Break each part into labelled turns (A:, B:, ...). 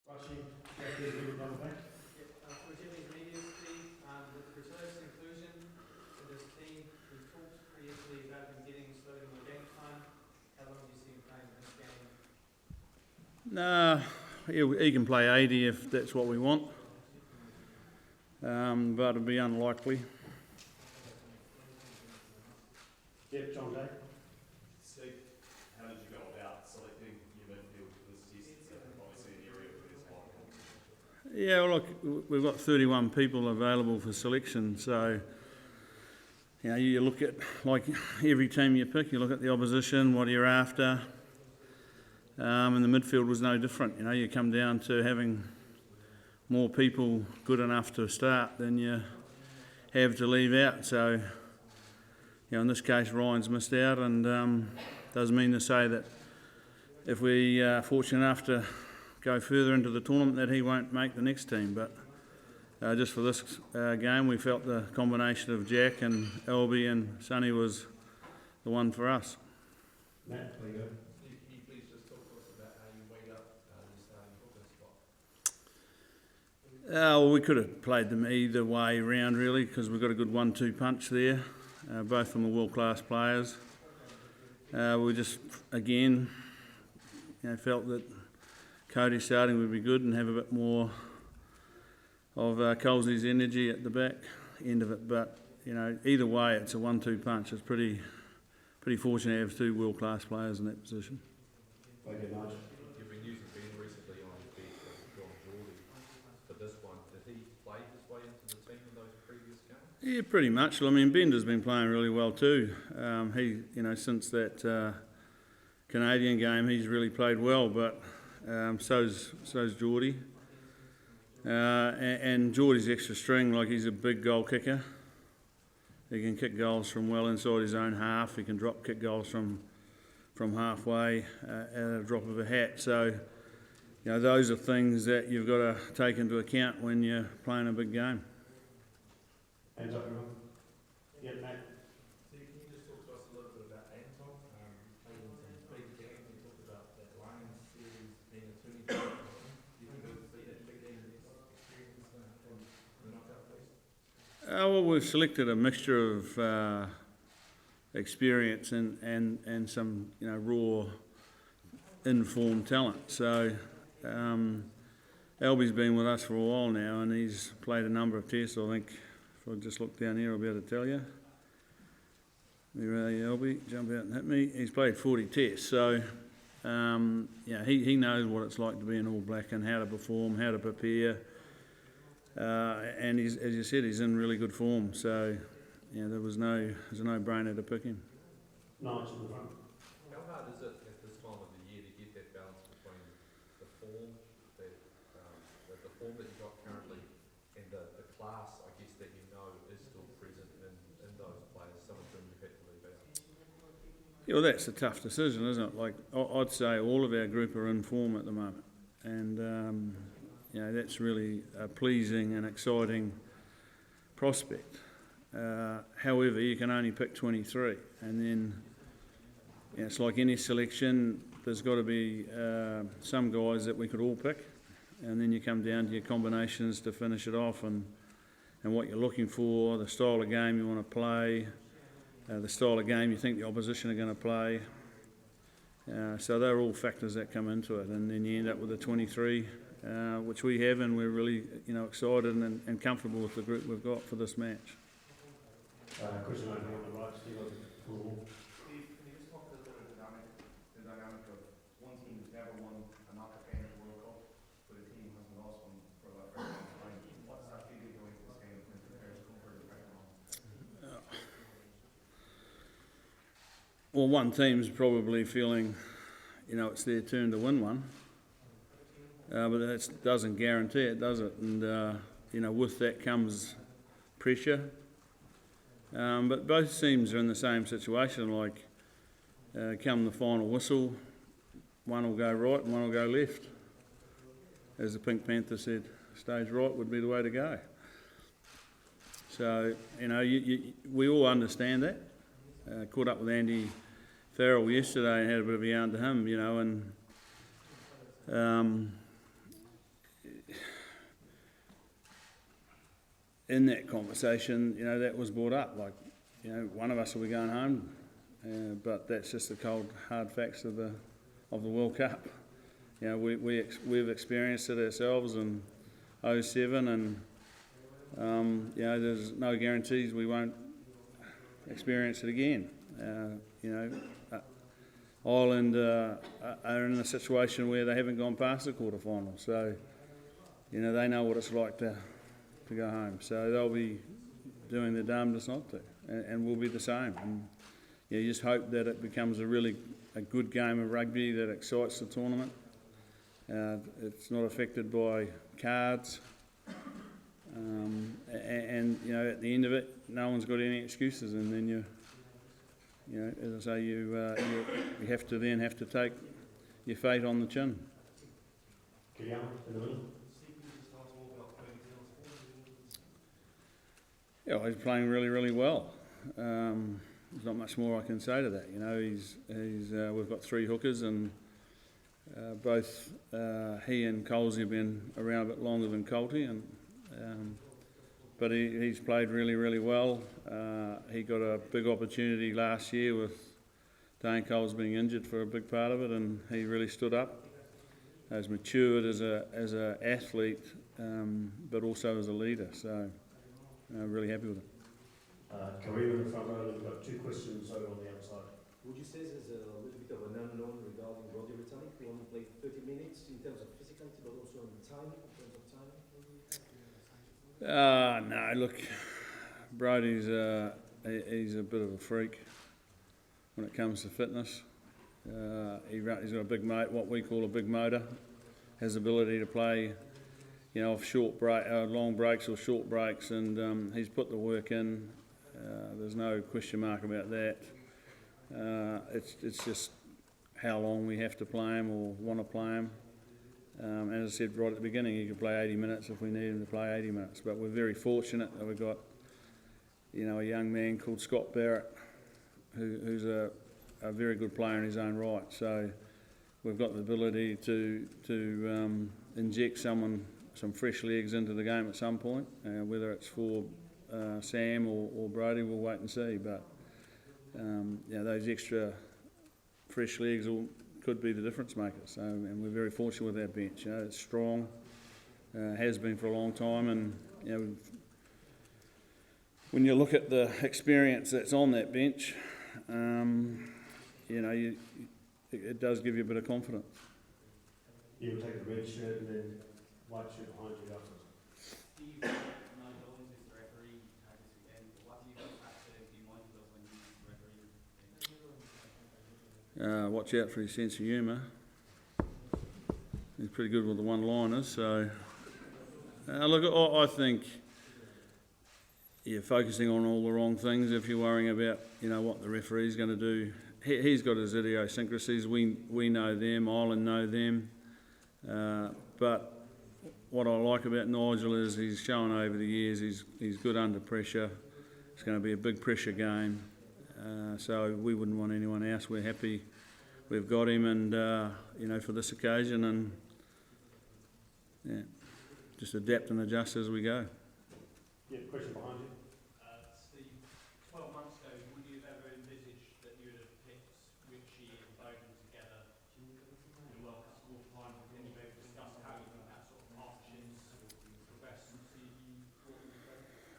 A: For Jimmy's media, Steve, with Brazil's inclusion in this team, we've talked previously about him getting slow more game time. How long do you see him playing this game?
B: No, he can play 80 if that's what we want, but it'd be unlikely.
C: Yep, John Day.
D: Steve, how did you go about selecting your midfield for this test? It's obviously an area where there's a lot of competition.
B: Yeah, well, look, we've got 31 people available for selection, so you look at, like every team you pick, you look at the opposition, what you're after, and the midfield was no different. You come down to having more people good enough to start than you have to leave out. So, in this case, Ryan's missed out, and doesn't mean to say that if we are fortunate enough to go further into the tournament that he won't make the next team. But just for this game, we felt the combination of Jack and Albie and Sonny was the one for us.
C: Matt, there you go.
E: Can you please just talk to us about how you weighed up the starting hooker spot?
B: Well, we could have played them either way round, really, because we've got a good 1-2 punch there, both from the world-class players. We just, again, felt that Cody starting would be good and have a bit more of Colsey's energy at the back end of it. But, either way, it's a 1-2 punch. It's pretty fortunate to have two world-class players in that position.
C: Thank you, Nigel.
E: You've been using Ben recently on your bench with John Geordie for this one. Did he play his way into the team in those previous games?
B: Yeah, pretty much. I mean, Bender's been playing really well too. He, since that Canadian game, he's really played well. But so's Geordie. And Geordie's extra string, like he's a big goal kicker. He can kick goals from well inside his own half. He can drop kick goals from halfway at a drop of a hat. So, those are things that you've got to take into account when you're playing a big game.
C: Hands up, everyone. Yep, Matt.
E: Steve, can you just talk to us a little bit about Anton? Played in some big games. You talked about that Lions series being a turning point. Do you think it would be that big game experience from the knockout phase?
B: Well, we've selected a mixture of experience and some raw informed talent. So Albie's been with us for a while now, and he's played a number of tests. I think if I just look down here, I'll be able to tell you. Where are you, Albie? Jump out and hit me. He's played 40 tests, so he knows what it's like to be an All Black and how to perform, how to prepare. And he's, as you said, he's in really good form. So, there was no brainer to pick him.
C: Nigel in the front.
E: How hard is it at this time of the year to get that balance between the form that you've got currently and the class, I guess, that is still present in those players, some of whom you've had to leave out?
B: Yeah, well, that's a tough decision, isn't it? Like, I'd say all of our group are in form at the moment. And, that's really a pleasing and exciting prospect. However, you can only pick 23, and then it's like any selection, there's got to be some guys that we could all pick, and then you come down to your combinations to finish it off and what you're looking for, the style of game you want to play, the style of game you think the opposition are going to play. So they're all factors that come into it, and then you end up with a 23, which we have, and we're really excited and comfortable with the group we've got for this match.
C: Question over here on the right, Steve.
F: Steve, can you just talk to the dynamic of one team who's never won a knockout game at the World Cup, but a team who hasn't lost one for a very long time? What's that feeling going into this game when the players come for the pressure on?
B: Well, one team's probably feeling, it's their turn to win one, but that doesn't guarantee it, does it? And with that comes pressure. But both teams are in the same situation. Like, come the final whistle, one will go right and one will go left. As the Pink Panther said, stage right would be the way to go. So, we all understand that. Caught up with Andy Farrell yesterday and had a bit of a yarn to him, and in that conversation, you know, that was brought up, like, you know, one of us will be going home, but that's just the cold, hard facts of the World Cup. You know, we've experienced it ourselves in 07, and you know, there's no guarantees we won't experience it again. You know, Ireland are in a situation where they haven't gone past the quarterfinal, so you know they know what it's like to go home. So they'll be doing their damnedest not to, and we'll be the same. And you just hope that it becomes a good game of rugby that excites the tournament. It's not affected by cards, and you know at the end of it, no one's got any excuses, and then you know, as I say, you have to take your fate on the chin.
C: Guillaume, in the middle.
B: Yeah, he's playing really, really well. There's not much more I can say to that. You know, we've got 3 hookers, and both he and Colsey have been around a bit longer than Colty, and but he's played really, really well. He got a big opportunity last year with Dane Coles being injured for a big part of it, and he really stood up. Has matured as a athlete, but also as a leader. So, really happy with him.
C: Kareem in the front row, we've got 2 questions over on the outside.
G: Would you say there's a little bit of an unknown regarding Roddy returning? He only played 30 minutes in terms of physicality, but also in timing, in terms of timing?
B: No, look, Brodie's he's a bit of a freak when it comes to fitness. He's got a big what we call a big motor. Has the ability to play, you know, off long breaks or short breaks, and he's put the work in. There's no question mark about that. It's just how long we have to play him or want to play him. As I said right at the beginning, he could play 80 minutes if we need him to play 80 minutes. But we're very fortunate that we've got, you know, a young man called Scott Barrett, who's a very good player in his own right. So we've got the ability to inject some fresh legs into the game at some point. Whether it's for Sam or Brodie, we'll wait and see. But you know, those extra fresh legs could be the difference makers. So, and we're very fortunate with our bench. You know, it's strong, has been for a long time, and you know, when you look at the experience that's on that bench, you know, it does give you a bit of confidence.
C: You will take the red shirt and then white shirt behind you afterwards.
A: Steve, Nigel Owens is the referee this weekend. What do you have to be mindful of when you referee?
B: Watch out for his sense of humour. He's pretty good with the one-liners. So, look, I think you're focusing on all the wrong things if you're worrying about, you know, what the referee's going to do. He's got his idiosyncrasies. We know them. Ireland know them. But what I like about Nigel is he's shown over the years he's good under pressure. It's going to be a big pressure game. So we wouldn't want anyone else. We're happy we've got him, and you know, for this occasion, and yeah, just adapt and adjust as we go.
C: Yeah, question behind you.
H: Steve, 12 months ago, would you have ever envisaged that you would have picked Richie and Bowden together in the World Cup quarter-final? Can you maybe discuss how you think that sort of partnership's progressed?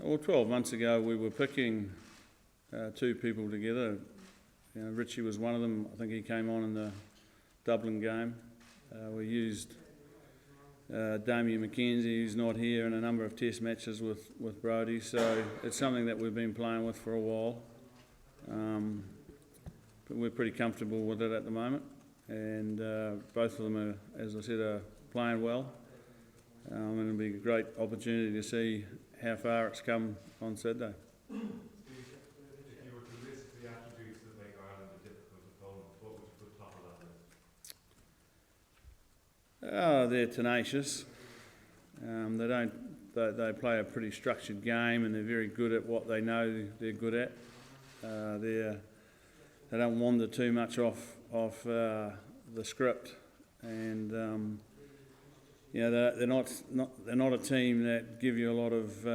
B: Well, 12 months ago we were picking 2 people together. You know, Richie was one of them. I think he came on in the Dublin game. We used Damien McKenzie, who's not here, in a number of test matches with Brodie. So it's something that we've been playing with for a while. But we're pretty comfortable with it at the moment. And both of them, are, as I said, are playing well. And it'll be a great opportunity to see how far it's come on Saturday.
E: If you were to list the attributes that make Ireland a difficult opponent, what would you put top of that list?
B: They're tenacious. They play a pretty structured game, and they're very good at what they know they're good at. They don't wander too much off the script, and they're not a team that give you a lot of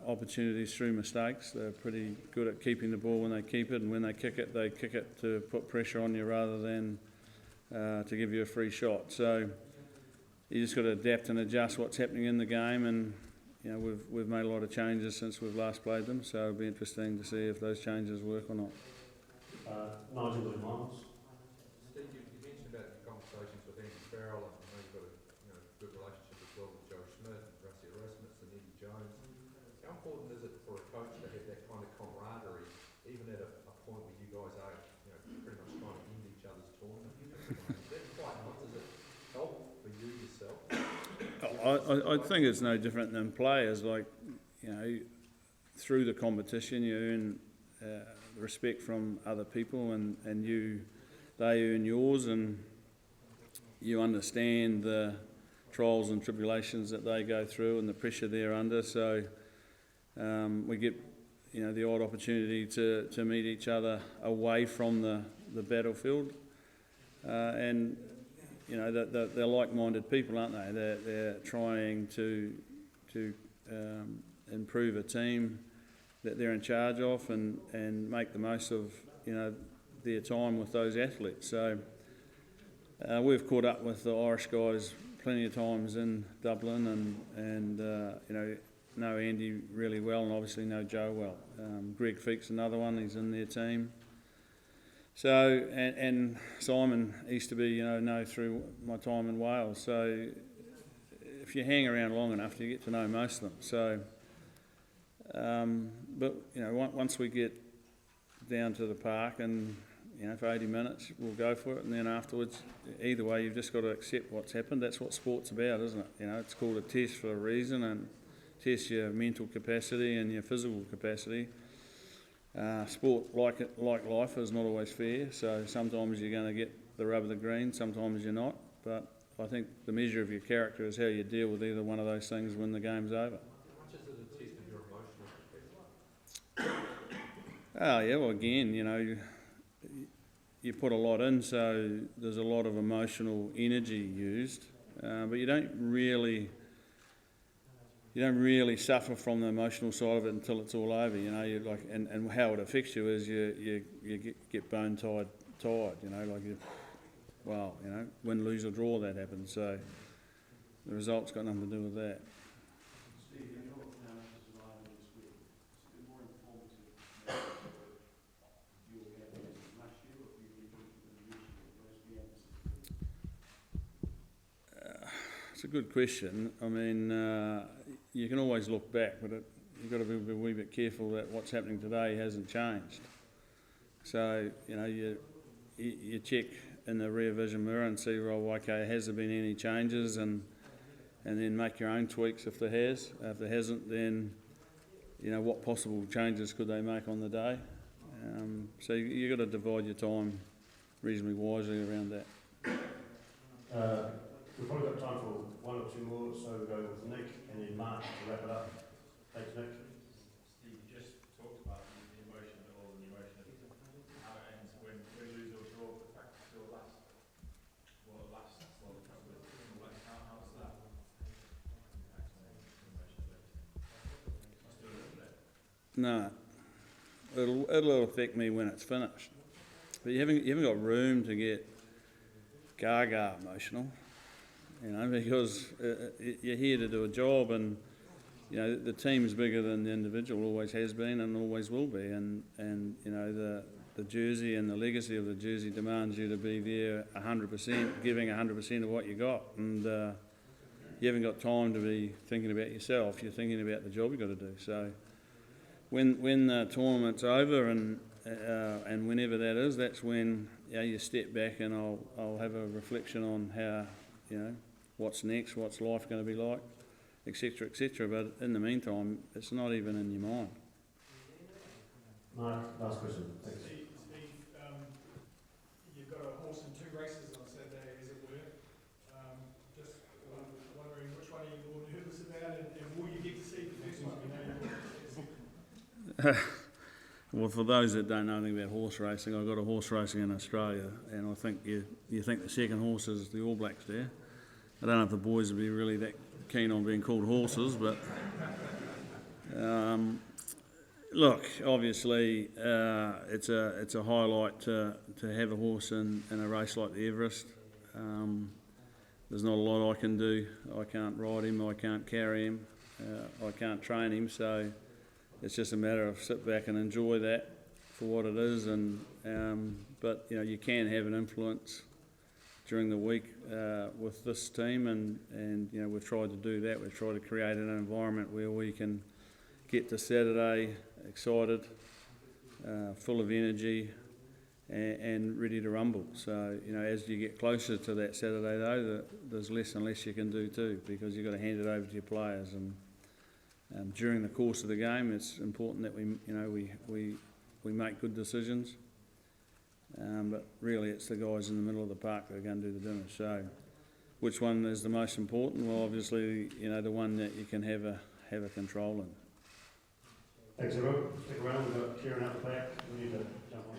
B: opportunities through mistakes. They're pretty good at keeping the ball when they keep it, and when they kick it to put pressure on you rather than to give you a free shot. So you just got to adapt and adjust what's happening in the game, and we've made a lot of changes since we've last played them. So it'll be interesting to see if those changes work or not.
C: Nigel Owens.
E: Steve, you mentioned about the conversations with Andy Farrell, and I know you've got a good relationship as well with Joe Schmidt, Rusty Erasmus and Eddie Jones. How important is it for a coach to have that kind of camaraderie, even at a point where you guys are pretty much trying to end each other's tournament? Is that quite nice? Does it help for you yourself?
B: I think it's no different than players. Through the competition, you earn respect from other people, and they earn yours, and you understand the trials and tribulations that they go through and the pressure they're under. So we get the odd opportunity to meet each other away from the battlefield, and they're like-minded people, aren't they? They're trying to improve a team that they're in charge of, and make the most of their time with those athletes. So we've caught up with the Irish guys plenty of times in Dublin, and know Andy really well, and obviously know Joe well. Greg Feek's another one; he's in their team. So and Simon Easterby, know through my time in Wales. So if you hang around long enough, you get to know most of them. So. But once we get down to the park, and for 80 minutes we'll go for it, and then afterwards, either way, you've just got to accept what's happened. That's what sport's about, isn't it? It's called a test for a reason, and test your mental capacity and your physical capacity. Sport, like life, is not always fair. So sometimes you're going to get the rub of the green, sometimes you're not. But I think the measure of your character is how you deal with either one of those things when the game's over. Oh yeah, well again, you put a lot in, so there's a lot of emotional energy used, but you don't really suffer from the emotional side of it until it's all over. And how it affects you is you get bone tired. Win, lose or draw, that happens. So the result's got nothing to do with that. It's a good question. I mean, you can always look back, but you've got to be a wee bit careful that what's happening today hasn't changed. So, you check in the rear vision mirror and see, okay, has there been any changes, and then make your own tweaks if there has. If there hasn't, then, what possible changes could they make on the day? So you've got to divide your time reasonably wisely around that.
C: We've probably got time for one or two more, so we'll go with Nick and then Mark to wrap it up. Thanks, Nick.
D: Steve, you just talked about the emotion of all, and the emotion of how it ends when lose or draw. The fact that your last World Cup with how does that impact on the emotion of everything? Must do a little bit.
B: No, it'll affect me when it's finished, but you haven't got room to get gaga emotional. Because you're here to do a job, and the team's bigger than the individual, always has been and always will be, and the jersey and the legacy of the jersey demands you to be there 100%, giving 100% of what you got, and you haven't got time to be thinking about yourself. You're thinking about the job you've got to do. So when the tournament's over, and whenever that is, that's when you step back, and I'll have a reflection on how what's next, what's life going to be like, etc., etc. But in the meantime, it's not even in your mind.
C: Mark, last question. Thanks.
H: Steve, you've got a horse in 2 races on Saturday, as it were. Just wondering which one are you more nervous about, and will you get to see the first one?
B: Well, for those that don't know anything about horse racing, I've got a horse racing in Australia, and I think you think the second horse is the All Blacks there. I don't know if the boys would be really that keen on being called horses, but look, obviously it's a highlight to have a horse in a race like the Everest. There's not a lot I can do. I can't ride him, I can't carry him, I can't train him, so it's just a matter of sit back and enjoy that for what it is. And but you know, you can have an influence during the week with this team, and you know, we've tried to do that. We've tried to create an environment where we can get to Saturday excited, full of energy, and ready to rumble. So you know, as you get closer to that Saturday though, there's less and less you can do too, because you've got to hand it over to your players. And during the course of the game, it's important that we make good decisions. But really, it's the guys in the middle of the park that are going to do the dinner. So, which one is the most important? Well, obviously, you know, the one that you can have a control in.
C: Thanks everyone. Stick around, we've got Kieran out the back, we need to jump on.